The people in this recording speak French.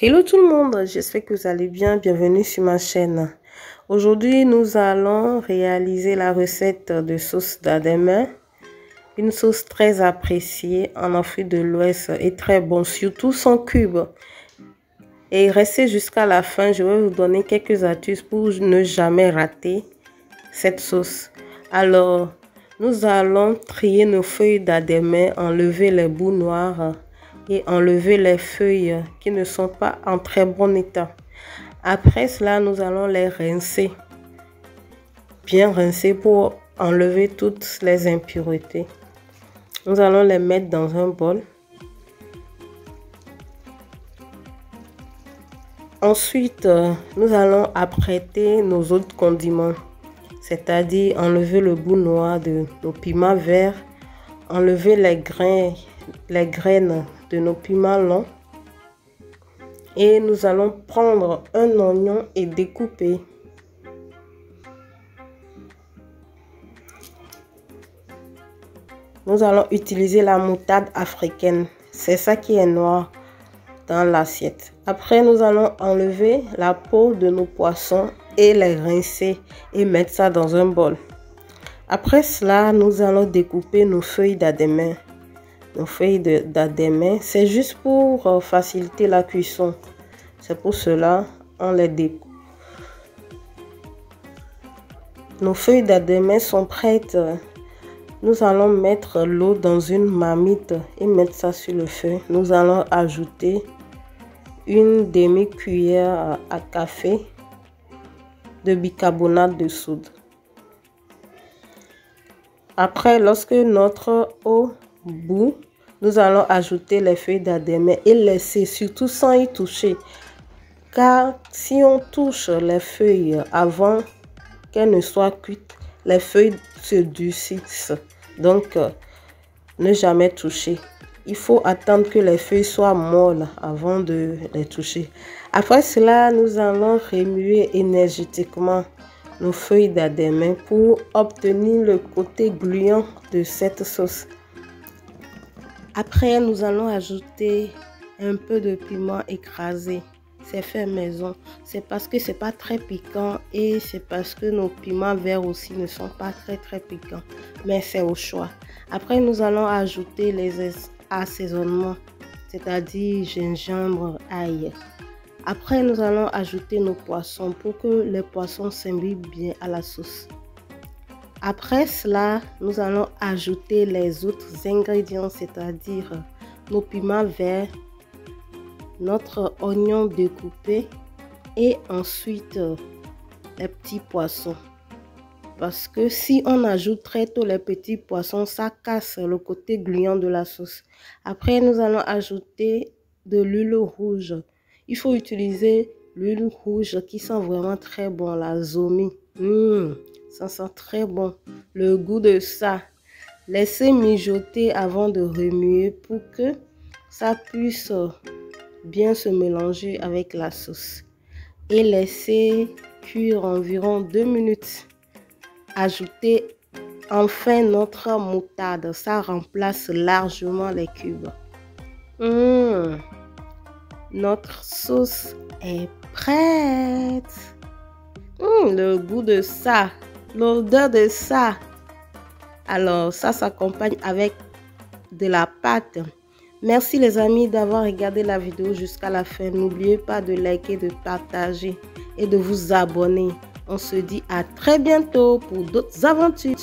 Hello tout le monde, j'espère que vous allez bien, bienvenue sur ma chaîne. Aujourd'hui, nous allons réaliser la recette de sauce d'Adémé, une sauce très appréciée en Afrique de l'Ouest et très bon, surtout son cube. Et restez jusqu'à la fin, je vais vous donner quelques astuces pour ne jamais rater cette sauce. Alors, nous allons trier nos feuilles d'Adémé, enlever les bouts noirs et enlever les feuilles qui ne sont pas en très bon état. Après cela, nous allons les rincer, bien rincer pour enlever toutes les impuretés. Nous allons les mettre dans un bol. Ensuite, nous allons apprêter nos autres condiments, c'est-à-dire enlever le bout noir de nos piments verts, enlever les graines de nos piments longs. Et nous allons prendre un oignon et découper. Nous allons utiliser la moutarde africaine. C'est ça qui est noir dans l'assiette. Après, nous allons enlever la peau de nos poissons et les rincer et mettre ça dans un bol. Après cela, nous allons découper nos feuilles d'Adémé. Nos feuilles d'Adémé, c'est juste pour faciliter la cuisson. C'est pour cela on les découpe. Nos feuilles d'Adémé sont prêtes. Nous allons mettre l'eau dans une marmite et mettre ça sur le feu. Nous allons ajouter une demi-cuillère à café de bicarbonate de soude. Après, lorsque notre eau bout, nous allons ajouter les feuilles d'Adémé et laisser, surtout sans y toucher, car si on touche les feuilles avant qu'elles ne soient cuites, les feuilles se durcissent. Donc, ne jamais toucher. Il faut attendre que les feuilles soient molles avant de les toucher. Après cela, nous allons remuer énergétiquement nos feuilles d'Adémé pour obtenir le côté gluant de cette sauce. Après, nous allons ajouter un peu de piment écrasé. C'est fait maison. C'est parce que c'est pas très piquant et c'est parce que nos piments verts aussi ne sont pas très piquants. Mais c'est au choix. Après, nous allons ajouter les assaisonnements, c'est-à-dire gingembre, ail. Après, nous allons ajouter nos poissons pour que les poissons s'imbibent bien à la sauce. Après cela, nous allons ajouter les autres ingrédients, c'est-à-dire nos piments verts, notre oignon découpé et ensuite les petits poissons. Parce que si on ajoute très tôt les petits poissons, ça casse le côté gluant de la sauce. Après, nous allons ajouter de l'huile rouge. Il faut utiliser l'huile rouge qui sent vraiment très bon, la zomi. Ça sent très bon. Le goût de ça. Laissez mijoter avant de remuer pour que ça puisse bien se mélanger avec la sauce. Et laissez cuire environ 2 minutes. Ajoutez enfin notre moutarde. Ça remplace largement les cubes. Notre sauce est prête. Le goût de ça, l'odeur de ça. Alors ça s'accompagne avec de la pâte. Merci les amis d'avoir regardé la vidéo jusqu'à la fin. N'oubliez pas de liker, de partager et de vous abonner. On se dit à très bientôt pour d'autres aventures.